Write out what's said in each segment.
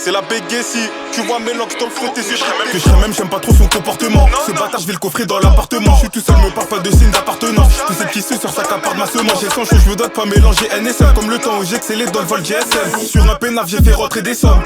C'est la Béguessi, tu vois mélange dans le front tes yeux. Que je même, j'aime pas trop son comportement. Ce bâtard, je vais le coffrer dans l'appartement. Je suis tout seul, me parle pas de signe d'appartenance. Tout celle qui suit sur sa carte ma semence. J'ai son chose, je veux dois pas mélanger NSM. Comme le temps où j'excellais dans le vol GSM. Sur un pénaf, j'ai fait rentrer des sommes.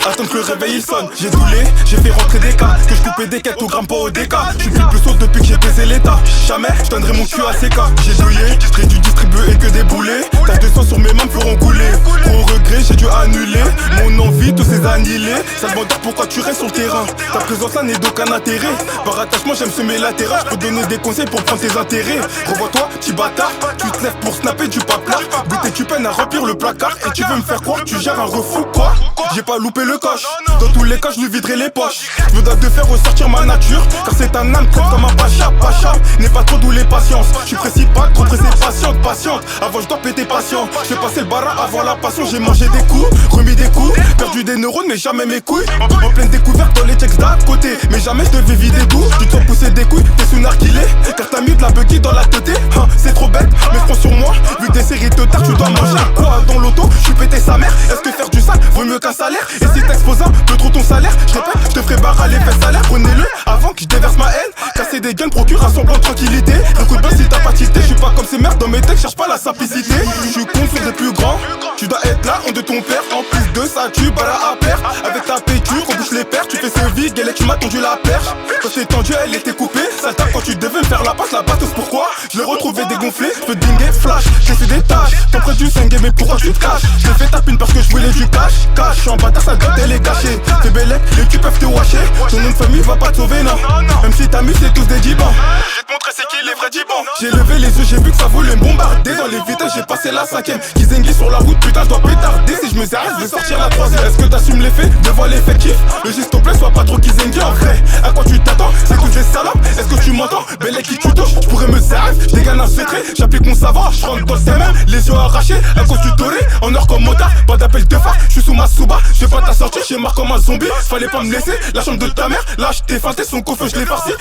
Attends que le réveil il sonne. J'ai doulé, j'ai fait rentrer des cas. Que je coupais des quêtes au gramme, pas au déca. Je suis plus saut depuis que j'ai baisé l'état. Jamais, je donnerai mon cul à ces cas. J'ai douillé, j'ai dû distribuer que des boulets. Tache de sang sur mes mains me feront couler. Gros regret, j'ai dû annuler mon envie, tous ces annihilés. Ça demande pourquoi tu restes sur le terrain. Ta présence là n'est d'aucun intérêt. Par attachement j'aime semer la terreur. Je peux donner des conseils pour prendre tes intérêts. Revois-toi, petit bâtard. Tu te lèves pour snapper du papelard. Goûter tu peines à remplir le placard. Et tu veux me faire croire que tu gères un refou quoi. J'ai pas loupé le coche. Dans tous les cas je lui viderai les poches. Je me dois de faire ressortir ma nature. Car c'est un âme comme un pacha. Pacha n'est pas trop doux les patiences. Je suis précis pas trop pressé, patiente, patiente. Avant je dois péter patient. Je vais passer le bara avant la passion. J'ai mangé des coups, remis des coups. Perdu des neurones mais jamais mes couilles. En pleine découverte dans les checks d'à côté. Mais jamais je devais vider tout. Tu te sens pousser des couilles, t'es sous narguilé. Car t'as mis de la buggy dans la tête. C'est trop bête, mais prends sur moi. Vu des séries de tard, tu dois manger quoi dans l'auto. Je suis pété sa mère. Est-ce que faire du sale vaut mieux qu'un salaire? Et si t'exposes un peu trop ton salaire, je répète, je te ferai barre à l'effet salaire. Prenez-le avant que je déverse ma haine. Casser des gueules procure un semblant de tranquillité. Écoute bien si t'as pas tilté. Je suis pas comme ces merdes dans mes textes, cherche pas la simplicité. Je compte sur des plus grands. Tu dois être là, on de ton père. En plus de ça, tu balas à perdre. Avec ta PQ, on bouche les pertes. Tu fais ce vide, galette, tu m'as tendu la perche. Quand t'es tendu, elle était coupée. Ça tape quand tu devais me faire la batteuse. Pourquoi? Je l'ai retrouvé dégonflé. Je peux dinguer, flash, j'ai fait des tâches. T'en près du 5 mais pourquoi tu te caches? Je fait ta pine parce que je voulais du cash. Je suis en bâtard, ça doit elle est gâchée. T'es belle, les culs peuvent te washer. Ton nom de famille va pas te sauver, non. Même si t'as mis, c'est tous des dibans. Je vais te montrer c'est qui les vrais dibans. J'ai levé les yeux, j'ai vu que ça voulait me bombarder. Dans les vitres, j'ai passé la 5ème. Kizengi sur la route, putain, je dois pétarder. Si je me sers, je vais sortir la 3ème. Est-ce que t'assumes les faits devant l'effectif? Le geste au plaît, sois pas trop Kizengi en vrai. À quoi tu t'attends? C'est tous des salopes. Est-ce que tu m'entends? Belle qui tu touches, je pourrais me servir. Je dégaine un secret, j'applique mon savoir. Je rentre dans le CMM, les yeux arrachés. À cause du doré, en or comme motard. Pas d'appel de phare, je suis sous ma souba. Je vais pas t'en sortir, j'ai marre comme un zombie. Fallait pas me laisser, la chambre de ta mère. Là, je t'ai feinté, son coffre, je l'ai farci.